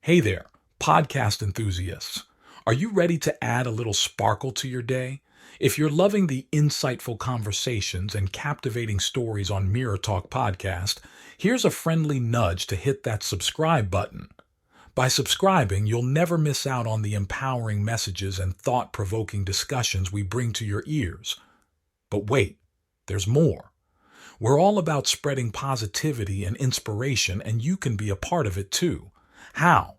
Hey there, podcast enthusiasts. Are you ready to add a little sparkle to your day? If you're loving the insightful conversations and captivating stories on Mirror Talk Podcast, here's a friendly nudge to hit that subscribe button. By subscribing, you'll never miss out on the empowering messages and thought provoking discussions we bring to your ears. But wait, there's more. We're all about spreading positivity and inspiration, and you can be a part of it too. How?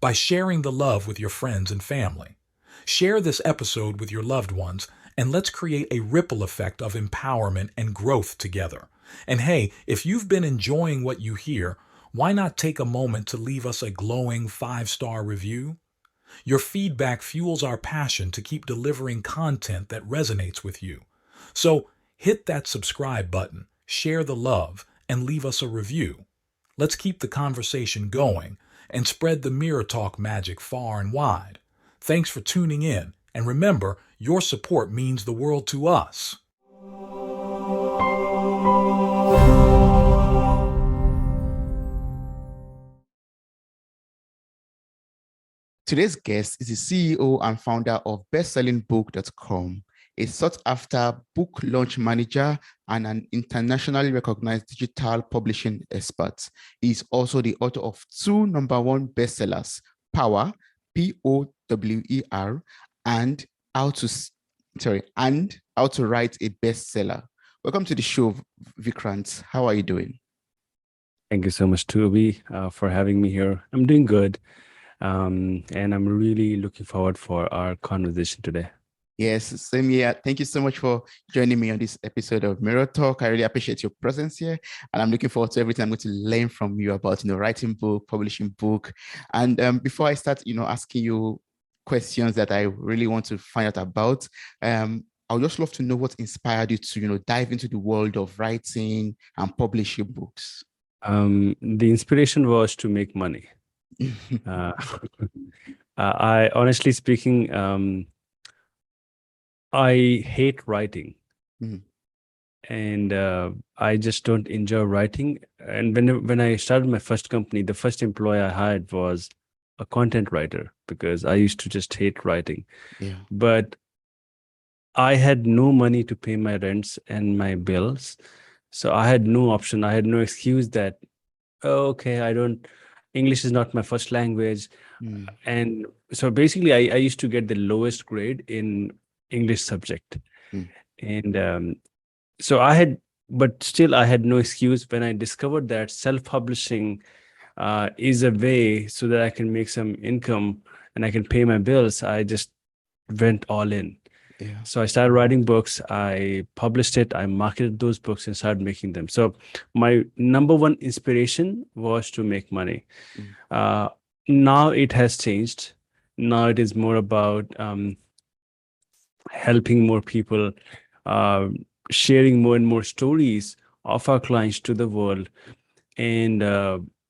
By sharing the love with your friends and family. Share this episode with your loved ones, and let's create a ripple effect of empowerment and growth together. And hey, if you've been enjoying what you hear, why not take a moment to leave us a glowing 5-star review? Your feedback fuels our passion to keep delivering content that resonates with you. So hit that subscribe button, share the love, and leave us a review. Let's keep the conversation going and spread the Mirror Talk magic far and wide. Thanks for tuning in, and remember, your support means the world to us. Today's guest is the CEO and founder of BestsellingBook.com, a sought-after book launch manager and an internationally recognized digital publishing expert. He is also the author of 2 number-one bestsellers, Power, Power, and How to Write a Bestseller. Welcome to the show, Vikrant. How are you doing? Thank you so much, Toby, for having me here. I'm doing good. And I'm really looking forward for our conversation today. Yes, same here. Thank you so much for joining me on this episode of Mirror Talk. I really appreciate your presence here, and I'm looking forward to everything I'm going to learn from you about, writing book, publishing book. And before I start, asking you questions that I really want to find out about, I would just love to know what inspired you to, dive into the world of writing and publishing books. The inspiration was to make money. I honestly speaking, I hate writing, and I just don't enjoy writing. And when I started my first company, the first employee I hired was a content writer because I used to just hate writing. Yeah. But I had no money to pay my rents and my bills, so I had no option. I had no excuse that, oh, okay, English is not my first language. And so basically I used to get the lowest grade in English subject. And but still I had no excuse. When I discovered that self-publishing is a way so that I can make some income and I can pay my bills, I just went all in. Yeah. So I started writing books, I published it, I marketed those books and started making them. So my number one inspiration was to make money. Now it has changed. Now it is more about helping more people, sharing more and more stories of our clients to the world. And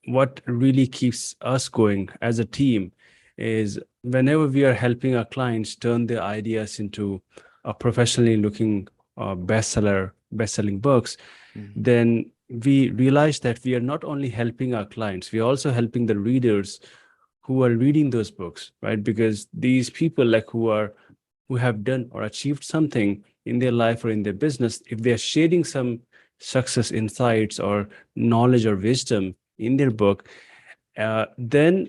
what really keeps us going as a team is whenever we are helping our clients turn their ideas into a professionally looking best-selling books, then we realize that we are not only helping our clients, we are also helping the readers who are reading those books, right? Because these people who have done or achieved something in their life or in their business, if they're sharing some success insights or knowledge or wisdom in their book, then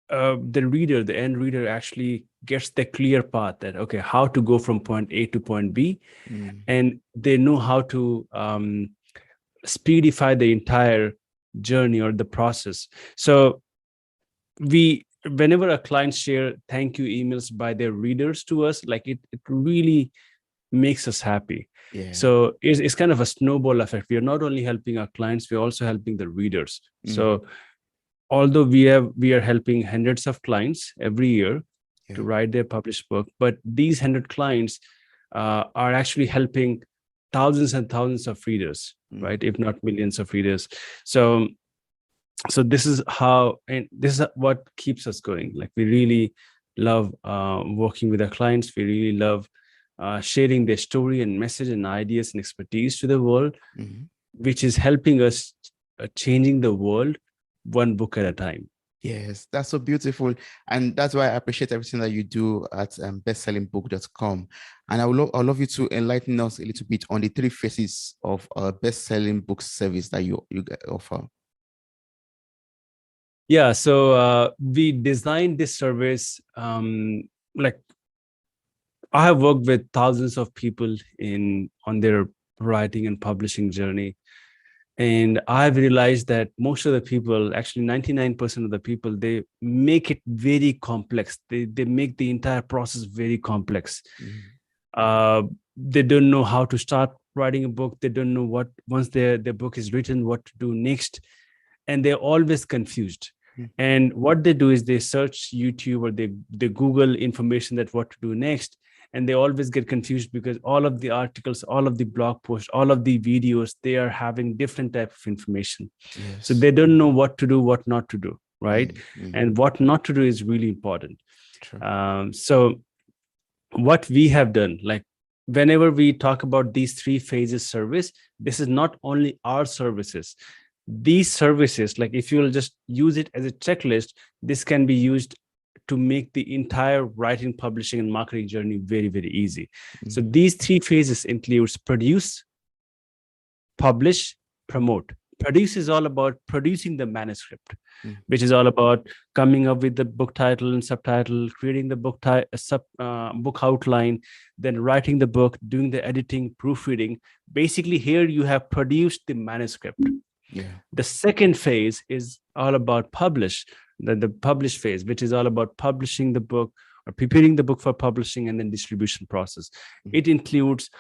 the end reader actually gets the clear path that, okay, how to go from point A to point B, and they know how to speedify the entire journey or the process. So whenever a client share thank you emails by their readers to us, like it really makes us happy. Yeah. So it's kind of a snowball effect. We are not only helping our clients, we're also helping the readers. So although we are helping hundreds of clients every year to write their published book, but these 100 clients are actually helping thousands and thousands of readers, right? If not millions of readers. So this is what keeps us going. Like, we really love working with our clients. We really love sharing their story and message and ideas and expertise to the world, which is helping us changing the world one book at a time. Yes, that's so beautiful. And that's why I appreciate everything that you do at bestsellingbook.com. And I'd love you to enlighten us a little bit on the three phases of best-selling book service that you offer. Yeah, so we designed this service. Like I have worked with thousands of people on their writing and publishing journey. And I've realized that most of the people, actually 99% of the people, they make it very complex. They make the entire process very complex. Mm. They don't know how to start writing a book. They don't know what, once their book is written, what to do next. And they're always confused. Mm. And what they do is they search YouTube or they Google information that what to do next. And they always get confused because all of the articles, all of the blog posts, all of the videos, they are having different type of information. Yes. So they don't know what to do, what not to do, right? Mm. And what not to do is really important. True. So what we have done, like whenever we talk about these three phases service, this is not only our services. These services, like if you'll just use it as a checklist, this can be used to make the entire writing, publishing, and marketing journey very, very easy. So these three phases includes produce, publish, promote. Produce is all about producing the manuscript, which is all about coming up with the book title and subtitle, creating the book book outline, then writing the book, doing the editing, proofreading. Basically, here you have produced the manuscript. Yeah. The second phase is all about publish, the publish phase, which is all about publishing the book or preparing the book for publishing and then distribution process. It includes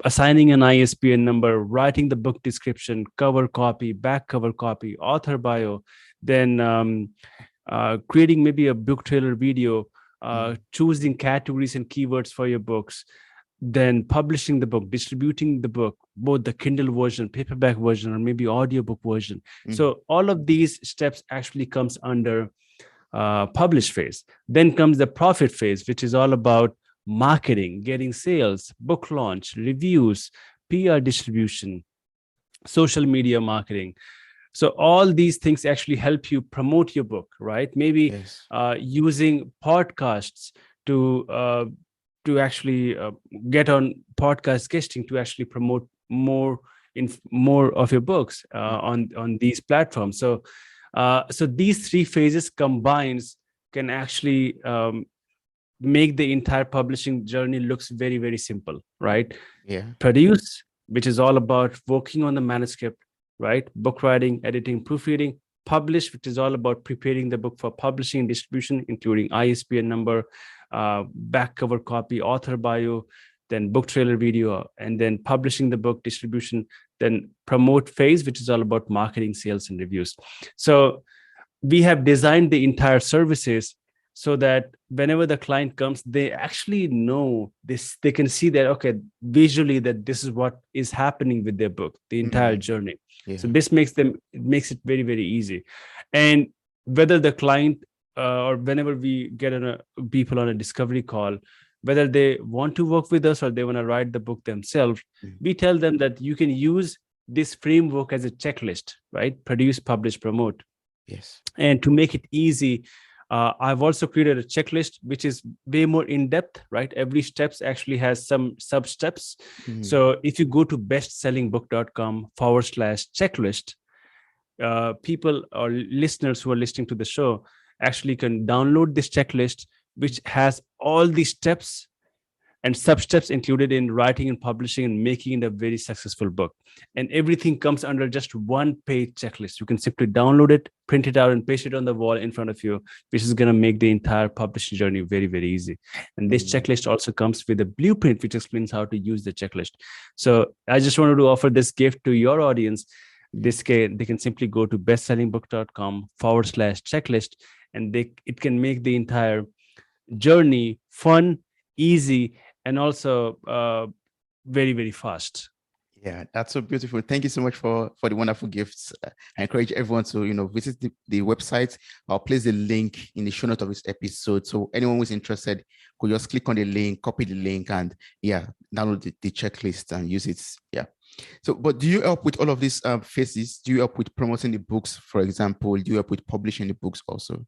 assigning an ISBN number, writing the book description, cover copy, back cover copy, author bio, then creating maybe a book trailer video, choosing categories and keywords for your books, then publishing the book, distributing the book, both the Kindle version, paperback version, or maybe audiobook version. So all of these steps actually comes under publish phase. Then comes the profit phase, which is all about marketing, getting sales, book launch, reviews, PR distribution, social media marketing. So all these things actually help you promote your book, right? Maybe Yes. Using podcasts to actually get on podcast guesting to actually promote more of your books on these platforms. So these three phases combines can actually make the entire publishing journey looks very, very simple, right? Yeah. Produce, which is all about working on the manuscript, right? Book writing, editing, proofreading. Publish, which is all about preparing the book for publishing and distribution, including ISBN number, back cover copy, author bio, then book trailer video, and then publishing the book, distribution, then promote phase, which is all about marketing, sales, and reviews. So we have designed the entire services so that whenever the client comes, they actually know this, they can see that, okay, visually that this is what is happening with their book, the entire journey. Yeah. So this makes it very, very easy. And whether the client or whenever we get people on a discovery call, whether they want to work with us or they want to write the book themselves, we tell them that you can use this framework as a checklist, right? Produce, publish, promote. Yes. And to make it easy, I've also created a checklist, which is way more in-depth, right? Every steps actually has some sub-steps. So if you go to bestsellingbook.com/checklist, people or listeners who are listening to the show actually can download this checklist, which has all the steps and sub-steps included in writing and publishing and making it a very successful book. And everything comes under just one-page checklist. You can simply download it, print it out, and paste it on the wall in front of you, which is going to make the entire publishing journey very, very easy. And this checklist also comes with a blueprint, which explains how to use the checklist. So I just wanted to offer this gift to your audience. They can simply go to bestsellingbook.com/checklist, and it can make the entire journey fun, easy, and also very, very fast. Yeah, that's so beautiful. Thank you so much for the wonderful gifts. I encourage everyone to visit the website. I'll place the link in the show notes of this episode, so anyone who's interested could just click on the link, copy the link, and download the checklist and use it. Yeah. So, but do you help with all of these phases? Do you help with promoting the books, for example? Do you help with publishing the books also?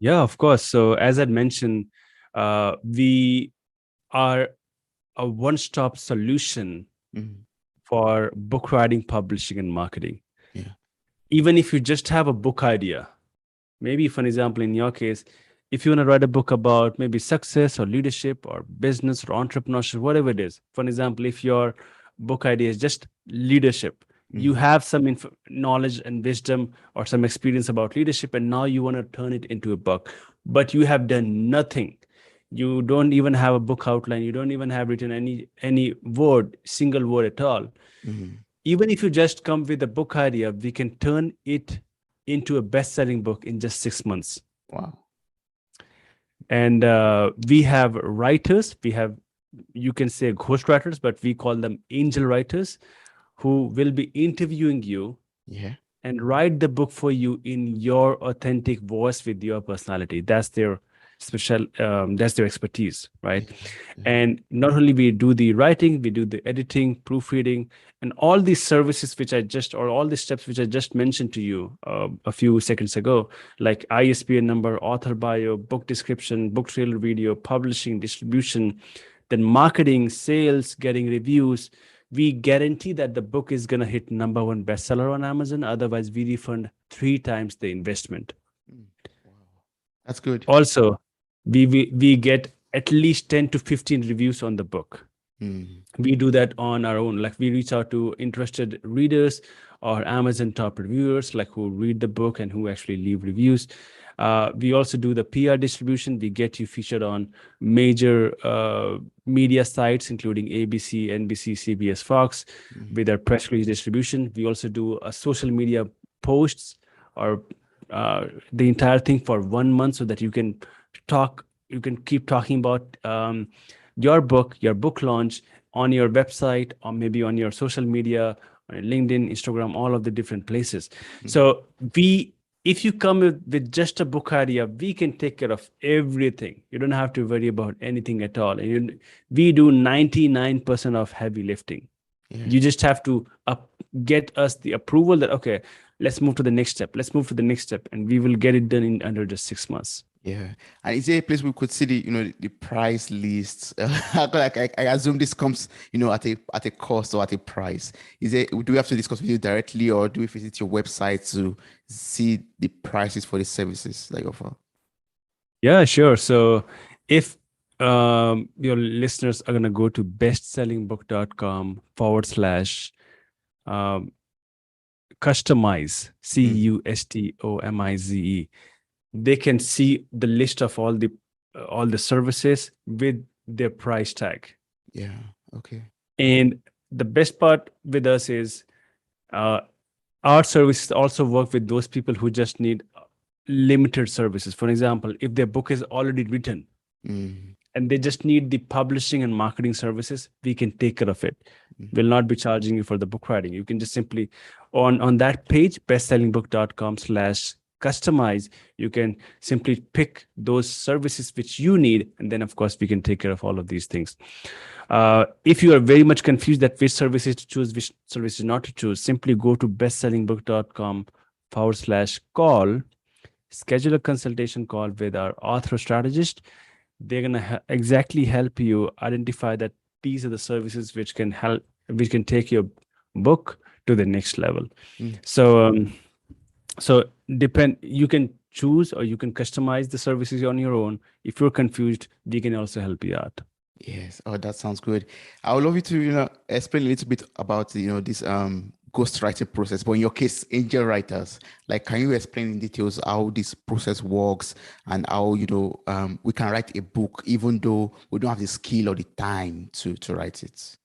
Yeah, of course. So as I mentioned, we are a one-stop solution Mhm. for book writing, publishing, and marketing. Yeah. Even if you just have a book idea, maybe for an example, in your case, if you want to write a book about maybe success or leadership or business or entrepreneurship, whatever it is. For an example, if your book idea is just leadership, you Mhm. have some knowledge and wisdom or some experience about leadership, and now you want to turn it into a book, but you have done nothing. You don't even have a book outline. You don't even have written any word, single word at all. Mhm. Even if you just come with a book idea, we can turn it into a best-selling book in just 6 months. Wow. And we have writers, we have, you can say ghost writers, but we call them angel writers, who will be interviewing you Yeah. and write the book for you in your authentic voice with your personality. That's their that's their expertise, right? Yeah. Yeah. And not only we do the writing, we do the editing, proofreading, and all these services which I just, or all the steps which I just mentioned to you a few seconds ago, like ISBN number, author bio, book description, book trailer video, publishing, distribution, then marketing, sales, getting reviews. We guarantee that the book is going to hit #1 bestseller on Amazon. Otherwise, we refund 3 times the investment. Mm. Wow. That's good. Also, we get at least 10 to 15 reviews on the book. Mm. We do that on our own. Like we reach out to interested readers or Amazon top reviewers, like who read the book and who actually leave reviews. We also do the PR distribution. We get you featured on major media sites, including ABC, NBC, CBS, Fox, Mm. with our press release distribution. We also do a social media posts or the entire thing for 1 month, so that you can keep talking about your book launch on your website, or maybe on your social media, on LinkedIn, Instagram, all of the different places. Mm. So if you come with just a book idea, we can take care of everything. You don't have to worry about anything at all. And we do 99% of heavy lifting. Yeah. You just have to get us the approval that, okay, let's move to the next step. Let's move to the next step. And we will get it done in under just 6 months. Yeah. And is there a place we could see the price lists? I assume this comes, at a cost or at a price. Do we have to discuss with you directly, or do we visit your website to see the prices for the services that you offer? Yeah, sure. So if your listeners are going to go to bestsellingbook.com /customize, CUSTOMIZE, they can see the list of all the services with their price tag. Yeah. Okay. And the best part with us is our services also work with those people who just need limited services. For example, if their book is already written Mm. and they just need the publishing and marketing services, we can take care of it. Mm. We'll not be charging you for the book writing. You can just simply on that page, bestsellingbook.com /customize, you can simply pick those services which you need, and then of course we can take care of all of these things. If you are very much confused that which services to choose, which services not to choose, simply go to bestsellingbook.com /call, schedule a consultation call with our author strategist. They're going to exactly help you identify that these are the services which can take your book to the next level. Mm. So you can choose or you can customize the services on your own. If you're confused, we can also help you out. Yes. Oh, that sounds good. I would love you to, explain a little bit about, this ghostwriting process. But in your case, angel writers, like, can you explain in details how this process works and how, we can write a book even though we don't have the skill or the time to write it?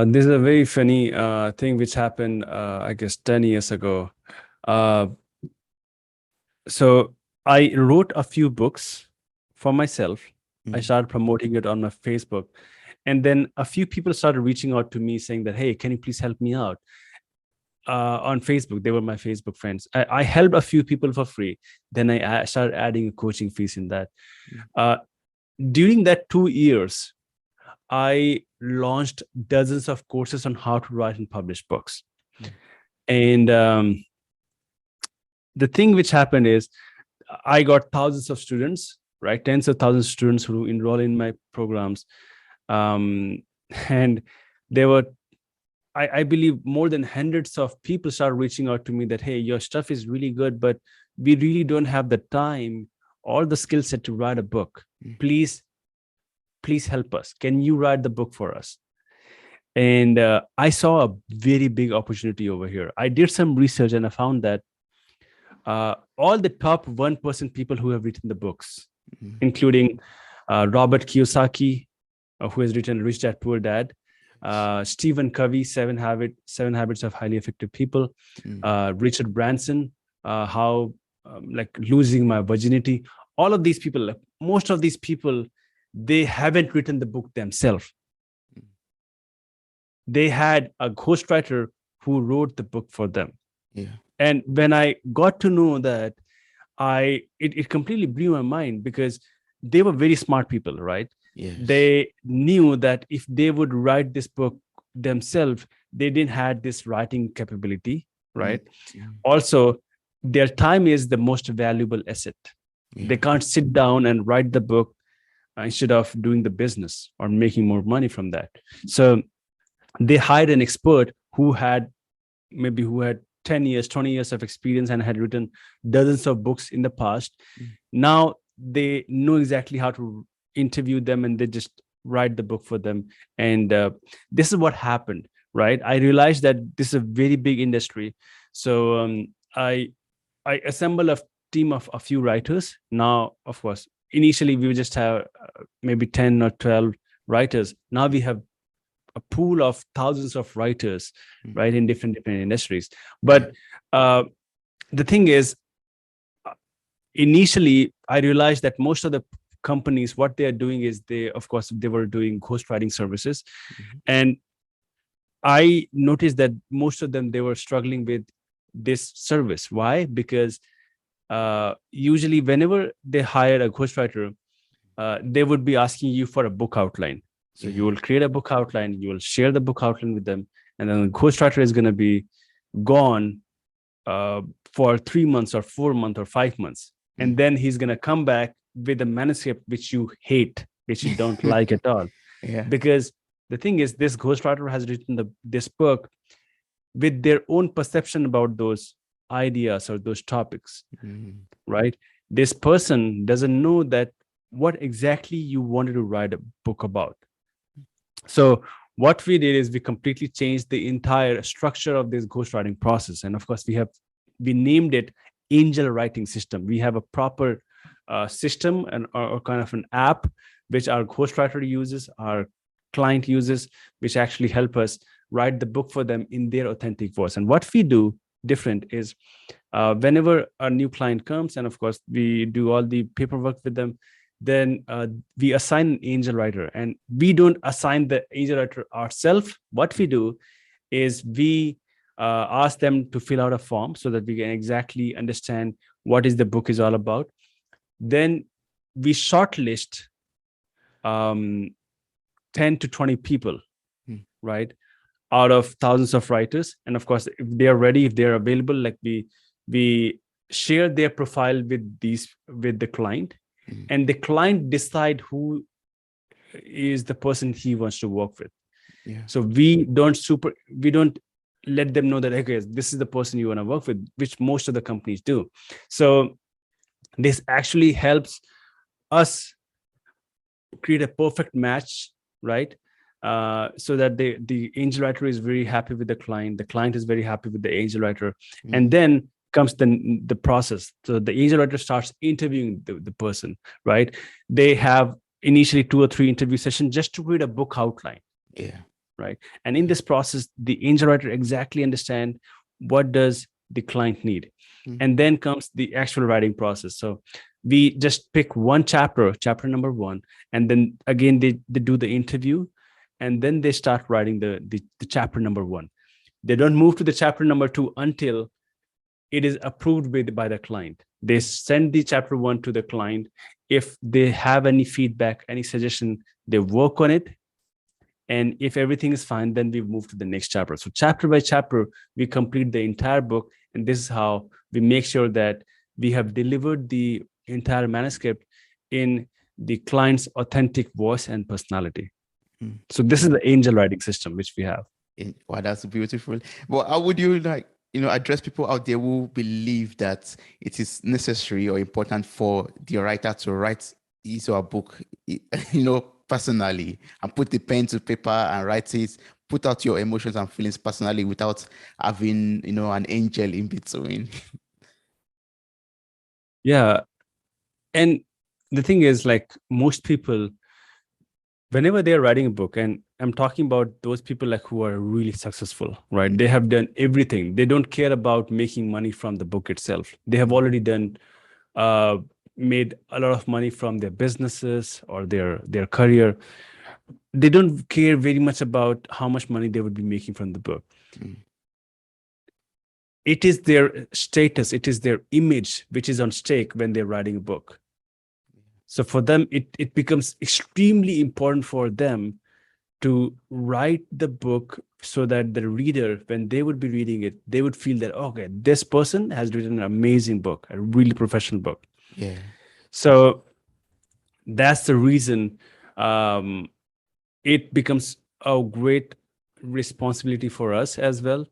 This is a very funny thing which happened, I guess, 10 years ago. So I wrote a few books for myself. I started promoting it on my Facebook. And then a few people started reaching out to me saying that, hey, can you please help me out? On Facebook, they were my Facebook friends. I helped a few people for free. Then I started adding coaching fees in that. During that 2 years, I launched dozens of courses on how to write and publish books. Mm. And the thing which happened is I got thousands of students, right? Tens of thousands of students who enroll in my programs. And there were, I believe, more than hundreds of people started reaching out to me that, hey, your stuff is really good, but we really don't have the time or the skill set to write a book. Mm. Please help us. Can you write the book for us? And I saw a very big opportunity over here. I did some research and I found that all the top 1% people who have written the books, Mm. including Robert Kiyosaki, who has written Rich Dad Poor Dad, Stephen Covey, Seven Habits of Highly Effective People, Mm. Richard Branson, how like losing my virginity. All of these people, like, most of these people, they haven't written the book themselves. They had a ghostwriter who wrote the book for them. Yeah. And when I got to know that, it completely blew my mind, because they were very smart people, right? Yes. They knew that if they would write this book themselves, they didn't have this writing capability, right? Mm. Also, their time is the most valuable asset. Yeah. They can't sit down and write the book instead of doing the business or making more money from that. So they hired an expert who had 10 years, 20 years of experience and had written dozens of books in the past. Mm. Now they know exactly how to interview them, and they just write the book for them. And this is what happened, right? I realized that this is a very big industry. So I assemble a team of a few writers. Now, of course, initially we would just have maybe 10 or 12 writers. Now we have a pool of thousands of writers, right, in different industries. But the thing is, initially I realized that most of the companies, what they are doing is they were doing ghostwriting services. And I noticed that most of them, they were struggling with this service. Why? Because usually whenever they hire a ghostwriter, they would be asking you for a book outline. So you will create a book outline, you will share the book outline with them, and then the ghostwriter is going to be gone for 3 months or 4 months or 5 months. And then he's going to come back with a manuscript which you hate, which you don't like at all. Yeah. Because the thing is, this ghostwriter has written this book with their own perception about those ideas or those topics, right? This person doesn't know that what exactly you wanted to write a book about. So what we did is we completely changed the entire structure of this ghostwriting process. And of course, we named it Angel Writing System. We have a proper system or kind of an app which our ghostwriter uses, our client uses, which actually help us write the book for them in their authentic voice. And what we do different is whenever a new client comes, and of course we do all the paperwork with them, then we assign an angel writer. And we don't assign the angel writer ourselves. What we do is we ask them to fill out a form so that we can exactly understand what is the book is all about. Then we shortlist 10 to 20 people, right, out of thousands of writers. And of course, if they are ready, if they're available, like we share their profile with the client, and the client decide who is the person he wants to work with. So we don't let them know that, okay, this is the person you want to work with, which most of the companies do. So this actually helps us create a perfect match, right? So that the angel writer is very happy with the client is very happy with the angel writer. And then comes the process. So the angel writer starts interviewing the person, right? They have initially 2 or 3 interview sessions just to read a book outline. Right. And in this process, the angel writer exactly understand what does the client need. And then comes the actual writing process. So we just pick one chapter number 1, and then again they do the interview, and then they start writing the chapter number 1. They don't move to the chapter number 2 until it is approved by the client. They send the chapter 1 to the client. If they have any feedback, any suggestion, they work on it, And if everything is fine, then we move to the next chapter. So chapter by chapter, we complete the entire book. And this is how we make sure that we have delivered the entire manuscript in the client's authentic voice and personality. Mm. So this is the angel writing system which we have. Wow, that's beautiful. But how would you address people out there who believe that it is necessary or important for the writer to write his or her book, personally, and put the pen to paper and write it, put out your emotions and feelings personally without having, an angel in between? Yeah. And the thing is, like, most people, whenever they're writing a book, and I'm talking about those people like who are really successful, right? They have done everything. They don't care about making money from the book itself. They have already done made a lot of money from their businesses or their career. They don't care very much about how much money they would be making from the book. Mm. It is their status, it is their image which is on stake when they're writing a book. So for them, it becomes extremely important for them to write the book so that the reader, when they would be reading it, they would feel that, okay, this person has written an amazing book, a really professional book. Yeah. So that's the reason it becomes a great responsibility for us as well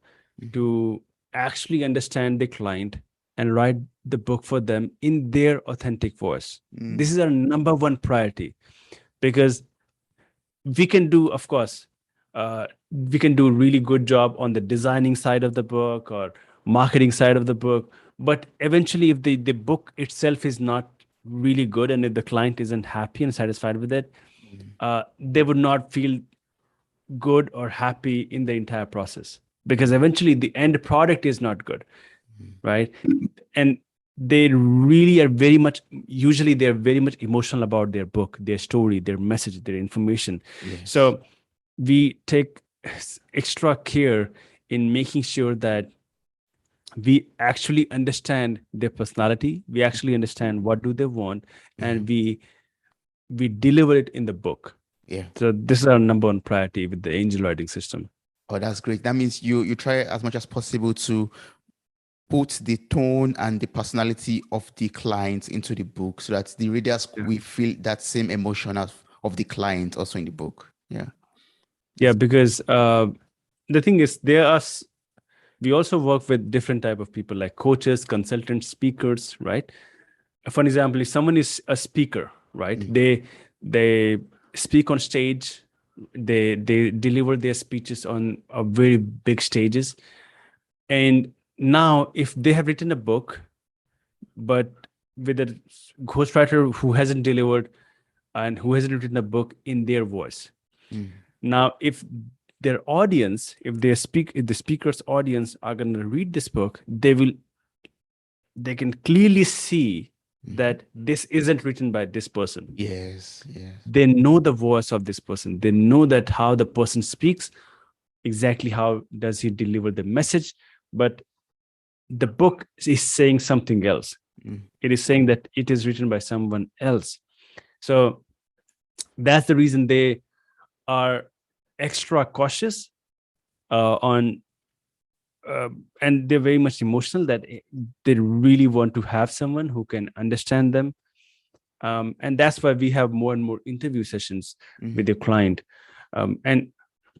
to actually understand the client and write the book for them in their authentic voice. This is our number one priority, because we can do, of course, we can do a really good job on the designing side of the book or marketing side of the book. But eventually, if the book itself is not really good and if the client isn't happy and satisfied with it, they would not feel good or happy in the entire process, because eventually the end product is not good, right? And they really are very much, usually they're very much emotional about their book, their story, their message, their information. Yes. So we take extra care in making sure that we actually understand their personality, we actually understand what do they want, and we deliver it in the book. Yeah. So this is our number one priority with the angel writing system. Oh, that's great. That means you try as much as possible to put the tone and the personality of the client into the book so that the readers will feel that same emotion of the client also in the book. Yeah. Yeah, because the thing is, we also work with different type of people like coaches, consultants, speakers, right? For an example, if someone is a speaker, right? They speak on stage, they deliver their speeches on a very big stages. And now if they have written a book, but with a ghostwriter who hasn't delivered and who hasn't written a book in their voice. Now, if their audience, if the speaker's audience are going to read this book, they can clearly see that this isn't written by this person. Yes. Yes. They know the voice of this person. They know that how the person speaks, exactly how does he deliver the message. But the book is saying something else. It is saying that it is written by someone else. So that's the reason they are extra cautious on and they're very much emotional, that they really want to have someone who can understand them. And that's why we have more and more interview sessions with your client. And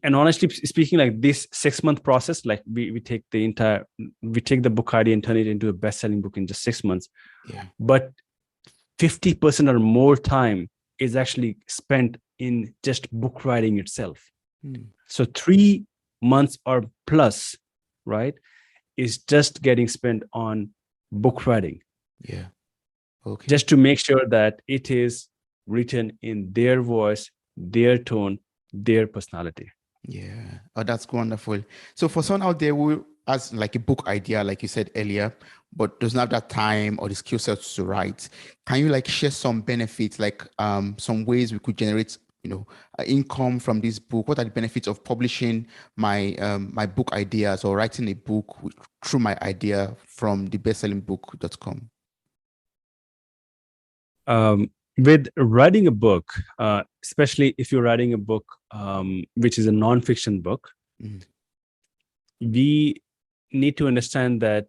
honestly speaking, like this 6-month process, like we take the book idea and turn it into a best-selling book in just 6 months. Yeah. But 50% or more time is actually spent in just book writing itself. So 3 months or plus, right, is just getting spent on book writing. Yeah. Okay. Just to make sure that it is written in their voice, their tone, their personality. Yeah. Oh, that's wonderful. So for someone out there who has like a book idea, like you said earlier, but doesn't have that time or the skill sets to write, can you like share some benefits, like some ways we could generate income from this book? What are the benefits of publishing my my book ideas or writing a book through my idea from the bestsellingbook.com? With writing a book, especially if you're writing a book which is a non-fiction book, Mhm. we need to understand that,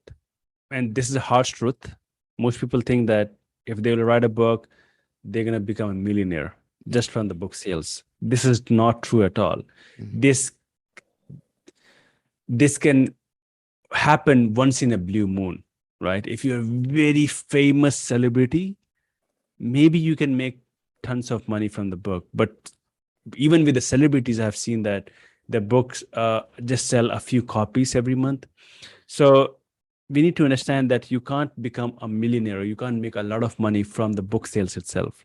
and this is a harsh truth. Most people think that if they will write a book, they're going to become a millionaire just from the book sales. This is not true at all. Mhm. This can happen once in a blue moon, right? If you're a very famous celebrity, maybe you can make tons of money from the book. But even with the celebrities, I've seen that the books just sell a few copies every month. So we need to understand that you can't become a millionaire, or you can't make a lot of money from the book sales itself.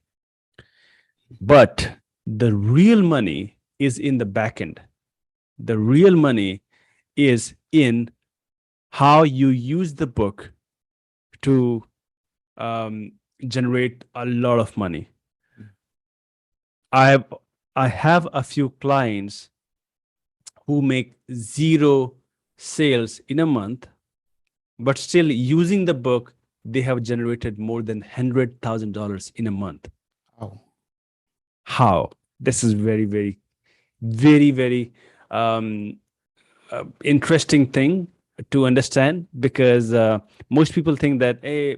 But the real money is in the back end. The real money is in how you use the book to um, generate a lot of money. I have I have a few clients who make zero sales in a month, but still using the book, they have generated more than $100,000 in a month. Oh. How? This is very, very, very, very um, interesting thing to understand, because most people think that, hey,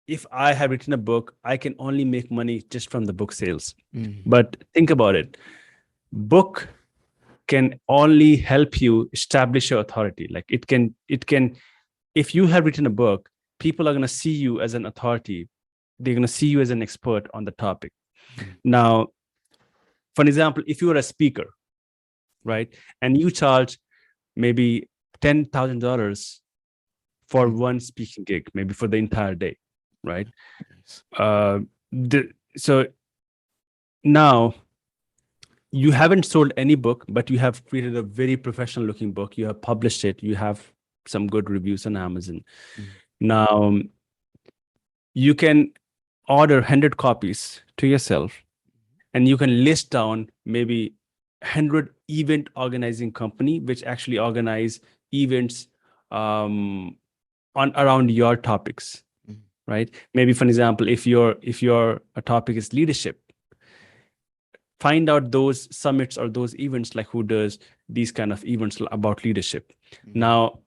if I have written a book, I can only make money just from the book sales. Mhm. But think about it. Book can only help you establish your authority. Like it can, if you have written a book, people are going to see you as an authority. They're going to see you as an expert on the topic. Mhm. Now, for example, if you are a speaker, right, and you charge maybe $10,000 for Mhm. one speaking gig, maybe for the entire day, right? Yes. Uh, so now you haven't sold any book, but you have created a very professional looking book. You have published it. You have some good reviews on Amazon. Mhm. Now you can order 100 copies to yourself, and you can list down maybe 100 event organizing company which actually organize events on around your topics, Mhm. right? Maybe, for example, if your a topic is leadership, find out those summits or those events, like who does these kind of events about leadership. Mhm. Now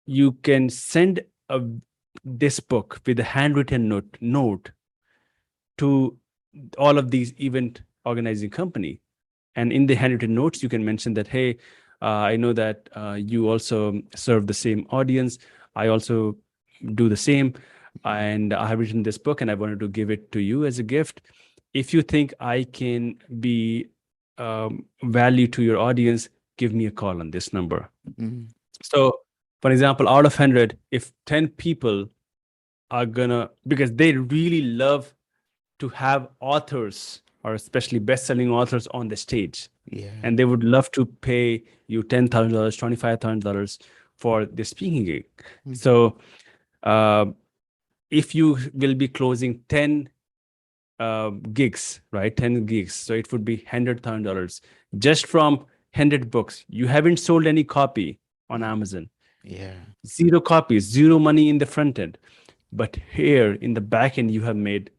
you can send a, this book with a handwritten note to all of these event organizing company, and in the handwritten notes you can mention that, hey, I know that you also serve the same audience. I also do the same, Mhm. and I have written this book and I wanted to give it to you as a gift. If you think I can be value to your audience, give me a call on this number. Mhm. So, for example, out of 100, if 10 people are gonna, because they really love to have authors, or especially best-selling authors, on the stage, Yeah. and they would love to pay you $10,000, $25,000 for the speaking gig. Mhm. So uh, if you will be closing 10 gigs, right? 10 gigs. So it would be $100,000 just from 100 books. You haven't sold any copy on Mhm. Amazon. Yeah. Zero copies, zero money in the front end. But here in the back end, you have made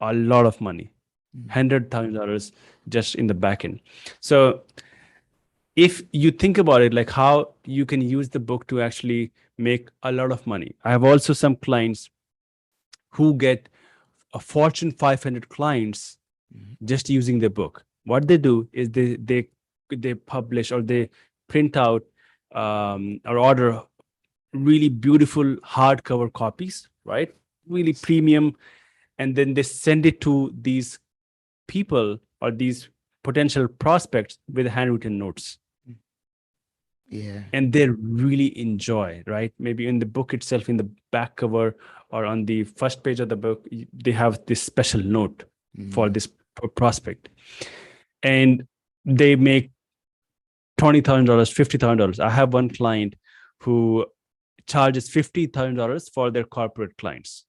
a lot of money. Mhm. $100,000 just in the back end. So if you think about it, like how you can use the book to actually make a lot of money. I have also some clients who get a Fortune 500 clients Mhm. just using the book. What they do is they publish, or they print out or order really beautiful hardcover copies, right? Really Yes. premium, and then they send it to these people or these potential prospects with handwritten notes, Mhm. Yeah. and they really enjoy, right? Maybe in the book itself, in the back cover or on the first page of the book, they have this special note for Mhm. this prospect, and they make $20,000, $50,000. I have one client who charges $50,000 for their corporate clients.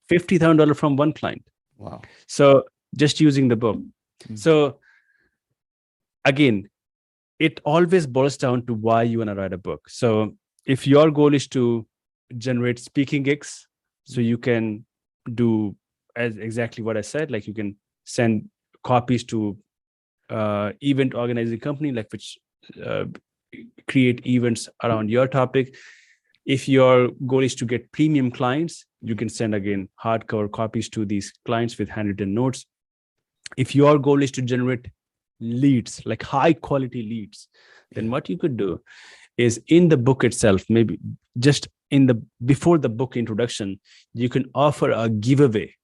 $50,000 from one client. Wow. So just using the book. Mhm. So again, it always boils down to why you want to write a book. So if your goal is to generate speaking gigs so Mhm. you can do as exactly what I said, like you can send copies to event organizing company, like which uh, create events around your topic. If your goal is to get premium clients, you can send again hardcover copies to these clients with handwritten notes. If your goal is to generate leads, like high quality leads, then what you could do is in the book itself, maybe just in the before the book introduction, you can offer a giveaway.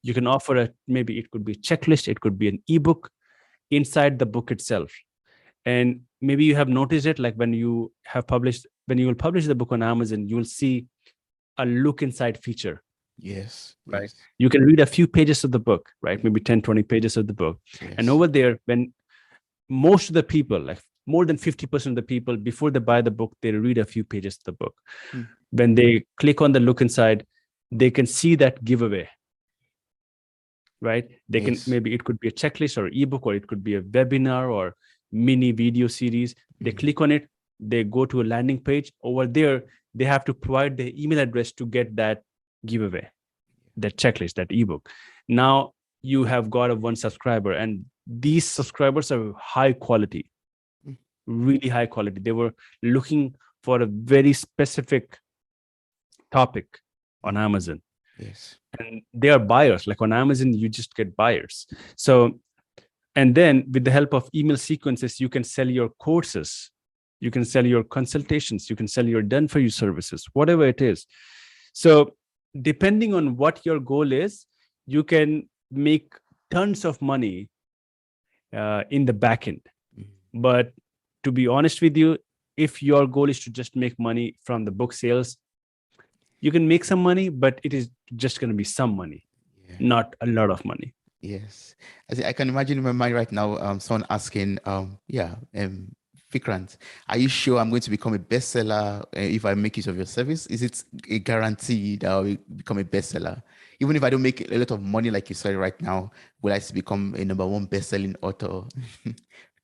You can offer a, maybe it could be a checklist, it could be an ebook inside the book itself. And maybe you have noticed it, like when you will publish the book on Amazon, you will see a look inside feature. Yes. Right. Yes. You can read a few pages of the book, right? Maybe 10, 20 pages of the book. Yes. And over there, when most of the people, like more than 50% of the people, before they buy the book, they read a few pages of the book. When they click on the look inside, they can see that giveaway, right? They can, maybe it could be a checklist or ebook, or it could be a webinar or mini video series. They click on it, they go to a landing page. Over there, they have to provide their email address to get that giveaway, that checklist, that ebook. Now you have got a one subscriber, and these subscribers are high quality, really high quality. They were looking for a very specific topic on Amazon. Yes. And they are buyers. Like on Amazon, you just get buyers. So, and then with the help of email sequences, you can sell your courses, you can sell your consultations, you can sell your done for you services, whatever it is. So depending on what your goal is, you can make tons of money in the back end. But to be honest with you, if your goal is to just make money from the book sales, you can make some money, but it is just going to be some money, not a lot of money. Yes. I can imagine in my mind right now, someone asking, Vikrant, are you sure I'm going to become a bestseller if I make use of your service? Is it a guarantee that I'll become a bestseller? Even if I don't make a lot of money like you said right now, will I become a number one best-selling author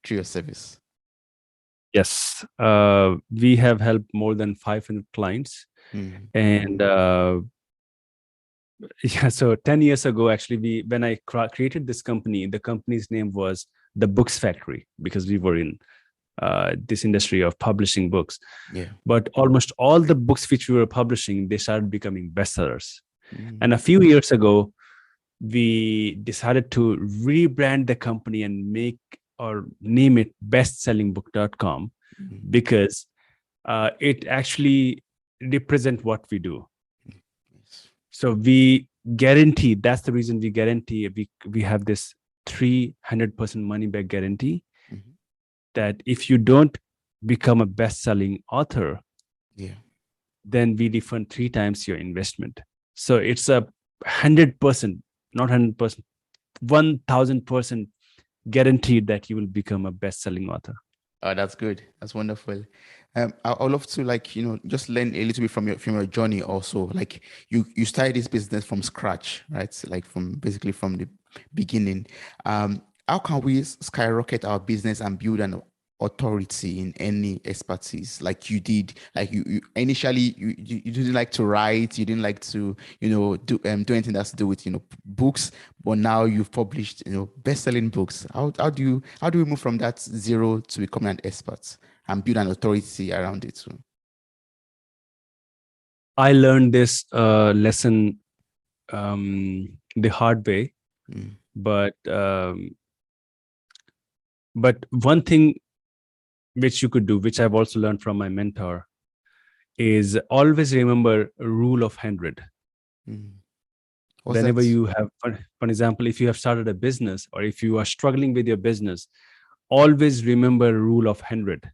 through your service? Yes. We have helped more than 500 clients. And yeah, so 10 years ago, actually, when I created this company, the company's name was The Books Factory, because we were in this industry of publishing books. But almost all the books which we were publishing, they started becoming bestsellers. And a few years ago, we decided to rebrand the company and make or name it bestsellingbook.com, because it actually represents what we do. So we guarantee, that's the reason we guarantee, we have this 300% money back guarantee, that if you don't become a best-selling author, then we refund 3 times your investment. So it's a 100%, not 100%, 1000% guaranteed that you will become a best-selling author. Oh, that's good. That's wonderful. I'd love to just learn a little bit from your journey also. Like you started this business from scratch, right? Like basically from the beginning. How can we skyrocket our business and build an authority in any expertise like you did? Like you initially you didn't like to write, you didn't like to do anything that's to do with books, but now you've published best-selling books. How do we move from that zero to becoming an expert and build an authority around it too? I learned this lesson the hard way, but one thing which you could do, which I've also learned from my mentor, is always remember rule of 100. Whenever you have, for example, if you have started a business or if you are struggling with your business, always remember rule of 100.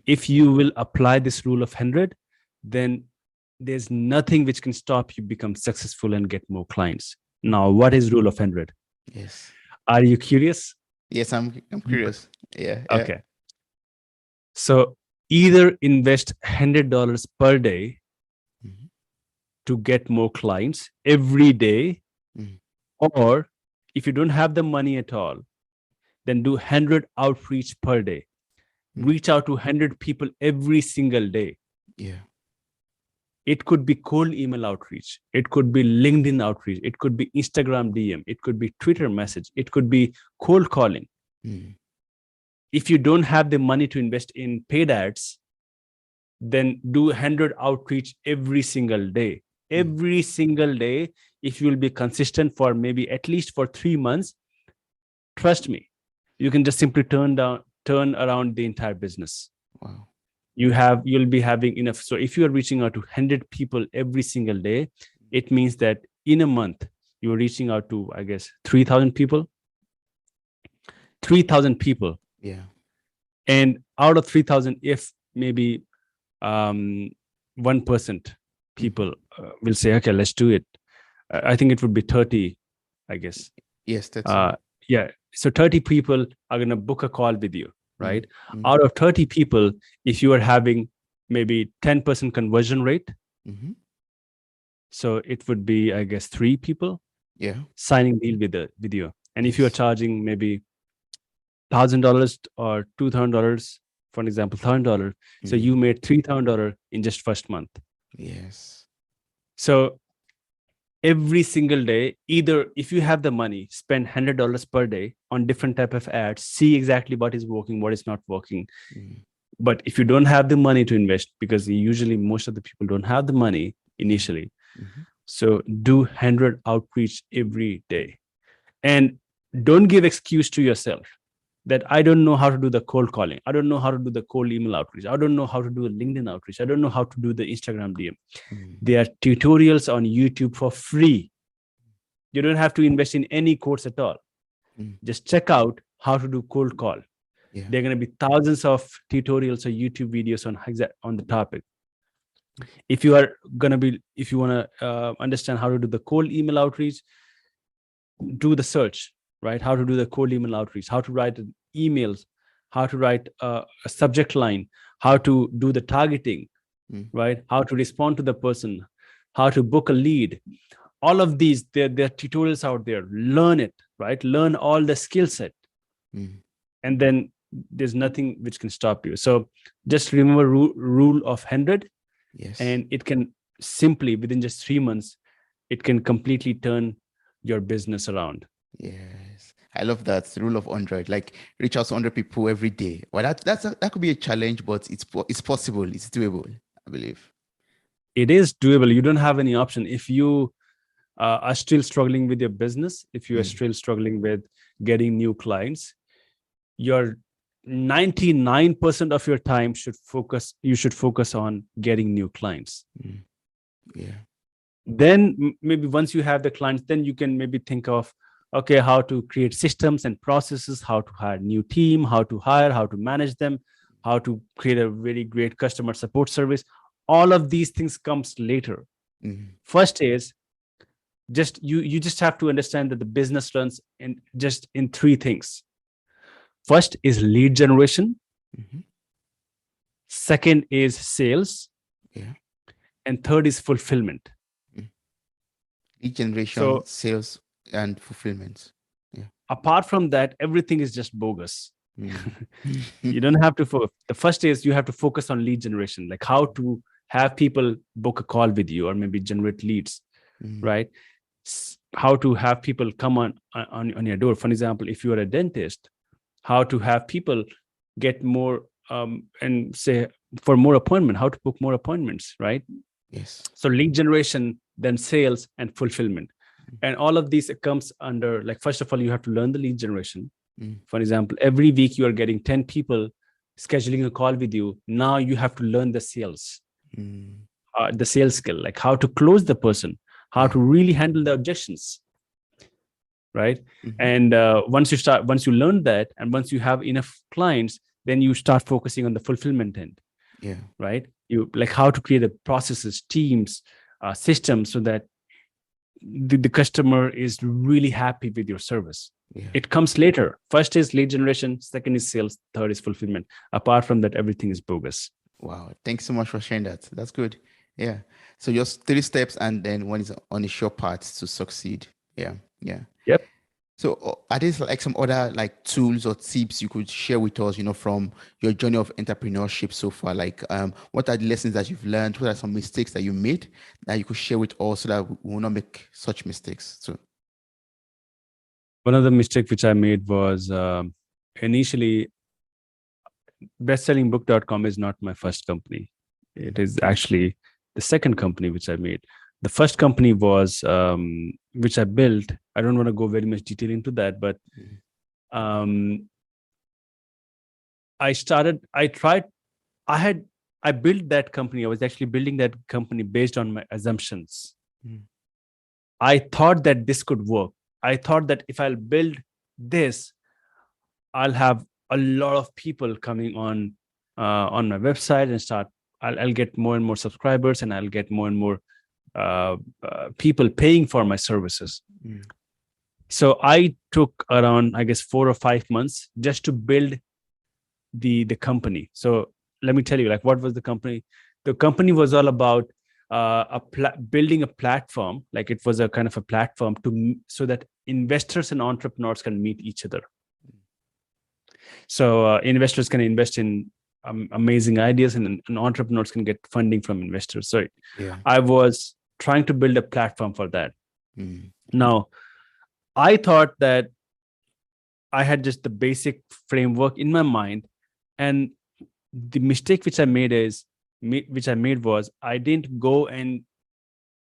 If you will apply this rule of 100, then there's nothing which can stop you become successful and get more clients. Now, what is rule of 100? Yes. Are you curious? Yes, I'm curious. Yeah. Okay. So either invest $100 per day to get more clients every day, or if you don't have the money at all, then do 100 outreach per day. Reach out to 100 people every single day. Yeah. It could be cold email outreach. It could be LinkedIn outreach. It could be Instagram DM. It could be Twitter message. It could be cold calling. If you don't have the money to invest in paid ads, then do 100 outreach every single day. Every single day, if you will be consistent for maybe at least for 3 months, trust me, you can just simply turn around the entire business. Wow. You'll be having enough. So if you are reaching out to 100 people every single day, it means that in a month you're reaching out to, I guess, 3,000 people. 3,000 people. Yeah. And out of 3,000, if maybe 1% people will say, okay, let's do it. I think it would be 30, I guess. Yes, that's yeah. So 30 people are going to book a call with you, right? Out of 30 people, if you are having maybe 10% conversion rate, so it would be, I guess, 3 people signing deal with you. And if you are charging maybe $1,000 or $2,000, for example, $1,000, so you made $3,000 in just first month. Yes. So every single day, either if you have the money, spend $100 per day on different type of ads, see exactly what is working, what is not working. But if you don't have the money to invest, because usually most of the people don't have the money initially, so do 100 outreach every day. And don't give excuse to yourself that I don't know how to do the cold calling. I don't know how to do the cold email outreach. I don't know how to do a LinkedIn outreach. I don't know how to do the Instagram DM. There are tutorials on YouTube for free. You don't have to invest in any course at all. Just check out how to do cold call. There are going to be thousands of tutorials or YouTube videos on the topic. If you want to understand how to do the cold email outreach, do the search, right? How to do the cold email outreach, how to write emails, how to write a subject line, how to do the targeting, right? How to respond to the person, how to book a lead. All of these, there are tutorials out there. Learn it, right? Learn all the skill set. And then there's nothing which can stop you. So just remember rule of 100. And it can simply, within just 3 months, it can completely turn your business around. Yes, I love that, the rule of 100. Like, reach out to 100 people every day. Well, that could be a challenge, but it's possible. It's doable, I believe. It is doable. You don't have any option. If you are still struggling with your business, if you are still struggling with getting new clients, your 99% of your time you should focus on getting new clients. Then maybe once you have the clients, then you can maybe think of, okay, how to create systems and processes, how to hire new team, how to hire, how to manage them, how to create a very great customer support service. All of these things comes later. First is you just have to understand that the business runs in 3 things. First is lead generation. Second is sales. And third is fulfillment. Lead generation, sales, and fulfillment. Apart from that, everything is just bogus. You don't have to the first is you have to focus on lead generation, like how to have people book a call with you or maybe generate leads, right? How to have people come on your door. For example, if you are a dentist, how to have people get more and say for more appointment, how to book more appointments, right? Yes. So lead generation, then sales and fulfillment. And all of these comes under, like, first of all, you have to learn the lead generation. For example, every week you are getting 10 people scheduling a call with you. Now you have to learn the sales skill, like how to close the person, how to really handle the objections, right? And once you learn that, and once you have enough clients, then you start focusing on the fulfillment end. Right? You like how to create processes, teams, systems, so that the customer is really happy with your service. It comes later. First is lead generation, second is sales, third is fulfillment. Apart from that, everything is bogus. Wow. Thanks so much for sharing that. That's good. Yeah. So just 3 steps, and then one is on a sure path to succeed. Yeah. Yep. So are these like some other like tools or tips you could share with us, from your journey of entrepreneurship so far? Like, what are the lessons that you've learned? What are some mistakes that you made that you could share with us so that we will not make such mistakes too? One of the mistakes which I made was initially bestsellingbook.com is not my first company. It is actually the second company which I made. The first company was which I built. I don't want to go very much detail into that, but um, I built that company. I was actually building that company based on my assumptions. Mm. I thought that this could work. I thought that if I'll build this, I'll have a lot of people coming on my website and I'll get more and more subscribers, and I'll get more and more people paying for my services. Mm. So I took around, I guess, 4 or 5 months just to build the company. So let me tell you, like, what was the company? The company was all about building a platform. Like, it was a kind of a platform so that investors and entrepreneurs can meet each other. So investors can invest in amazing ideas, and entrepreneurs can get funding from investors. So Yeah. I was trying to build a platform for that. Mm. Now, I thought that I had just the basic framework in my mind, and the mistake which I made was I didn't go and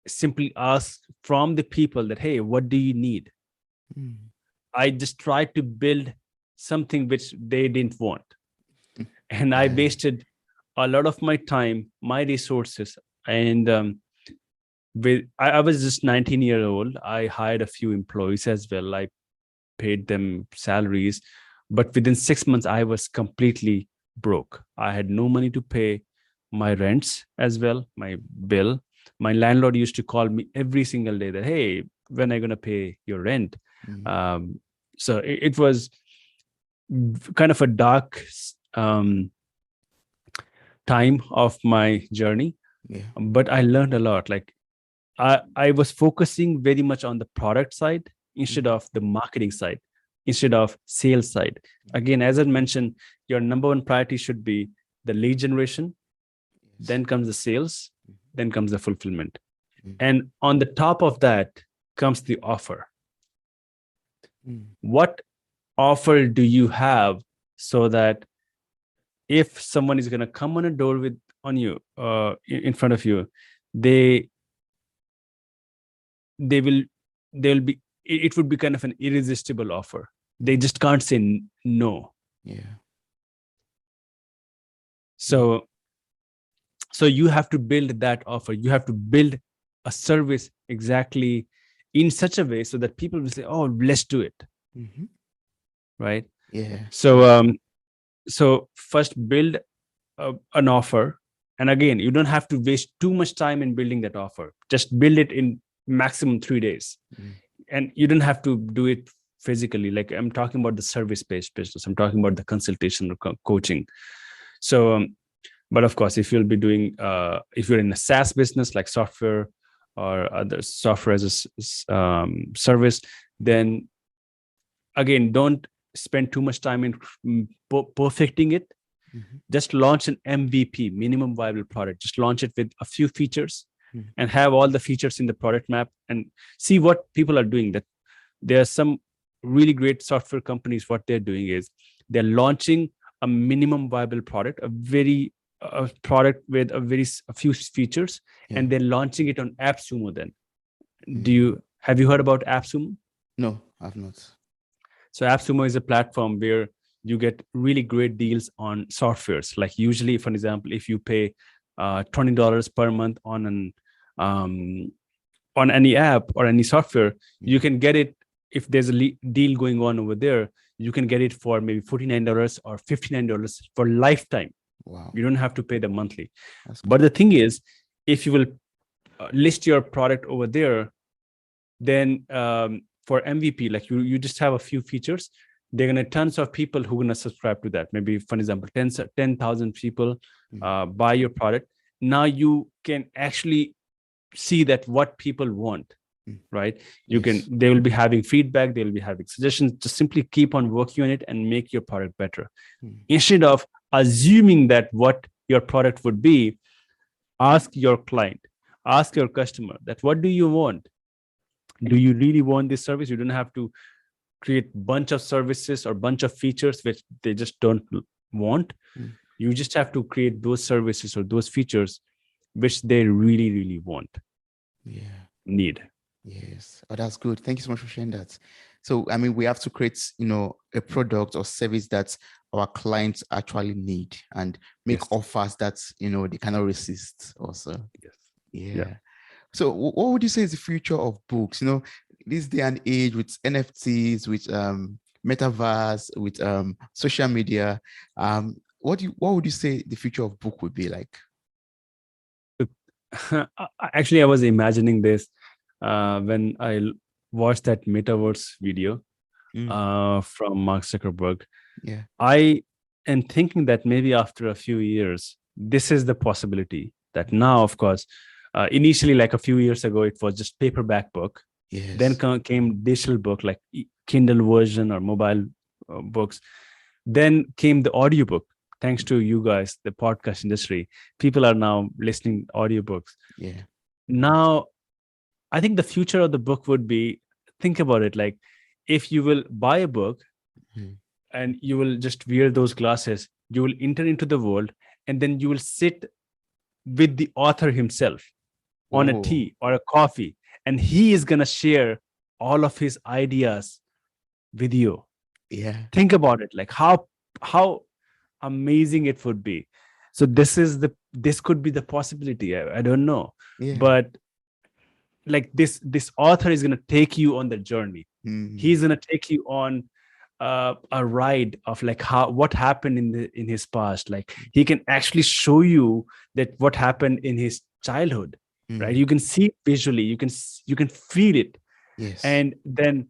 simply ask from the people that, hey, what do you need? Mm. I just tried to build something which they didn't want. And I Yeah. wasted a lot of my time, my resources. And I was just 19-year old. I hired a few employees as well. I paid them salaries. But within 6 months, I was completely broke. I had no money to pay my rents as well, my bill. My landlord used to call me every single day that, hey, when are you going to pay your rent? Mm. So it was kind of a dark time of my journey, Yeah. but I learned a lot. Like, I was focusing very much on the product side instead Mm. of the marketing side, instead of sales side. Again, as I mentioned, your number one priority should be the lead generation, Yes. then comes the sales, then comes the fulfillment. Mm. And on the top of that comes the offer. Mm. What offer do you have, so that if someone is going to come on a door on you in front of you, they they will they'll be it would be kind of an irresistible offer. They just can't say no. Yeah. So you have to build that offer. You have to build a service exactly in such a way so that people will say, oh, let's do it. Mm-hmm. Right. Yeah. So first build an offer. And again, you don't have to waste too much time in building that offer. Just build it in maximum 3 days. Mm. And you don't have to do it physically. Like, I'm talking about the service-based business. I'm talking about the consultation or coaching. So, but of course, if you'll be doing, if you're in a SaaS business like software or other software as a service, then again, don't spend too much time in perfecting it. Mm-hmm. Just launch an MVP, minimum viable product. Just launch it with a few features Mm. and have all the features in the product map, and see what people are doing. That there are some really great software companies. What they're doing is they're launching a minimum viable product, a product with a few features, Yeah. and they're launching it on AppSumo. Then, Mm. have you heard about AppSumo? No, I've not. So AppSumo is a platform where you get really great deals on softwares. Like, usually, for example, if you pay $20 per month on any app or any software, you can get it. If there's a deal going on over there, you can get it for maybe $49 or $59 for lifetime. Wow. You don't have to pay the monthly. That's But cool. the thing is, if you will list your product over there, then for MVP, like, you just have a few features, they're gonna tons of people who are gonna subscribe to that. Maybe, for example, 10,000 people buy your product. Now you can actually see that what people want. right? Yes. They will be having feedback, they will be having suggestions. Just simply keep on working on it and make your product better. Instead of assuming that what your product would be, ask your client, ask your customer that what do you want? Do you really want this service? You don't have to create bunch of services or bunch of features which they just don't want. You just have to create those services or those features which they really, really want, need. Yes. Oh, that's good. Thank you so much for sharing that. So, I mean, we have to create, a product or service that our clients actually need and make Yes. offers that, they cannot resist also. Yes. Yeah. So what would you say is the future of books? This day and age with NFTs, with metaverse, with social media, what would you say the future of book would be like? Actually, I was imagining this when I watched that metaverse video from Mark Zuckerberg. Yeah. I am thinking that maybe after a few years, this is the possibility that now, of course, initially, like a few years ago, it was just paperback book. Yes. Then came digital book, like Kindle version or mobile books. Then came the audiobook. Thanks to you guys, the podcast industry, people are now listening audiobooks. Yeah. Now, I think the future of the book would be, think about it, like if you will buy a book and you will just wear those glasses, you will enter into the world, and then you will sit with the author himself on a tea or a coffee, and he is going to share all of his ideas with you. Yeah. Think about it, like how amazing it would be. So this could be the possibility. I don't know. Yeah. But like this author is going to take you on the journey. He's going to take you on a ride of like what happened in his past. Like he can actually show you that what happened in his childhood, right? You can see it visually, you can feel it. Yes. And then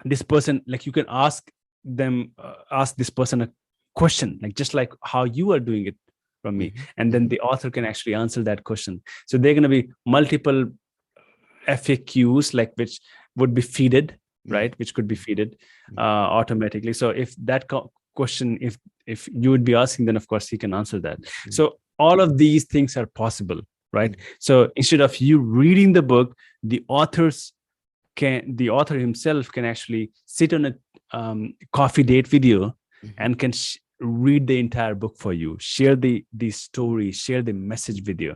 this person, like you can ask this person a question, like just like how you are doing it from me, and then the author can actually answer that question. So there are going to be multiple FAQs, like which would be feeded, right? Which could be feeded automatically. So if that question, if you would be asking, then of course he can answer that. So all of these things are possible, right? So instead of you reading the book, the author himself can actually sit on a coffee date video and can read the entire book for you, share the story, share the message with you.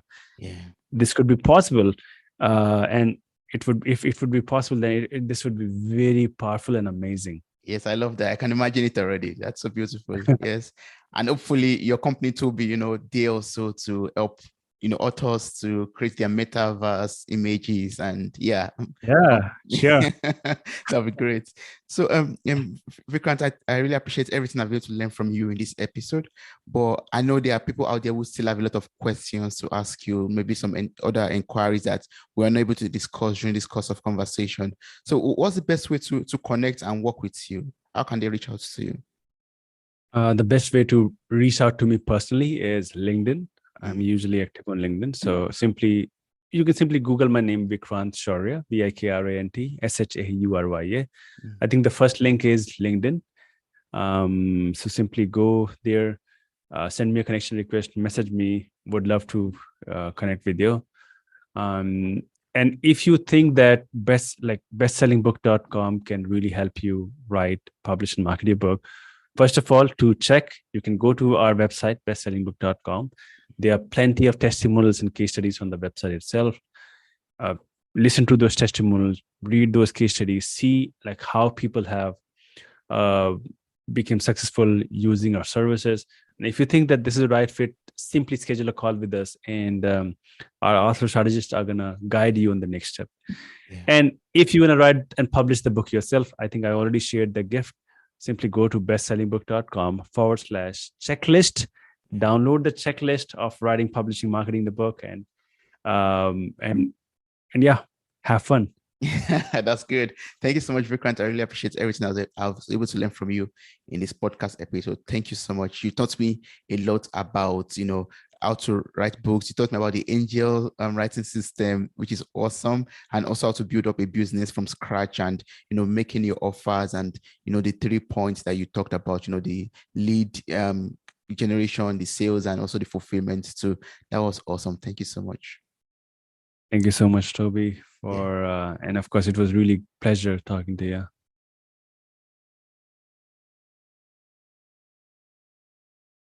This could be possible, and if it would be possible, then this would be very powerful and amazing. Yes, I love that. I can imagine it already. That's so beautiful. Yes. And hopefully your company too will be, there also to help, authors to create their metaverse images, and Sure. That'll be great. So Vikrant, I really appreciate everything I've been able to learn from you in this episode, but I know there are people out there who still have a lot of questions to ask you, maybe some other inquiries that we're unable to discuss during this course of conversation. So what's the best way to connect and work with you? How can they reach out to you? The best way to reach out to me personally is LinkedIn. I'm usually active on LinkedIn. So you can simply Google my name, Vikrant Shaurya, Vikrant Shaurya. I think the first link is LinkedIn. So simply go there, send me a connection request, message me. Would love to connect with you. And if you think that bestsellingbook.com can really help you write, publish, and market your book, first of all, to check, you can go to our website, bestsellingbook.com. There are plenty of testimonials and case studies on the website itself. Listen to those testimonials, read those case studies, see like how people have become successful using our services. And if you think that this is the right fit, simply schedule a call with us, and our author strategists are going to guide you on the next step. And if you want to write and publish the book yourself, I think I already shared the gift. Simply go to bestsellingbook.com/checklist. Download the checklist of writing, publishing, marketing the book, and have fun. That's good. Thank you so much, Vikrant. I really appreciate everything I was able to learn from you in this podcast episode. Thank you so much. You taught me a lot about, how to write books. You taught me about the angel writing system, which is awesome, and also how to build up a business from scratch and, making your offers and, the 3 points that you talked about, the lead generation, the sales, and also the fulfillment too. That was awesome. Thank you so much. Thank you so much, Toby, for and of course it was really pleasure talking to you.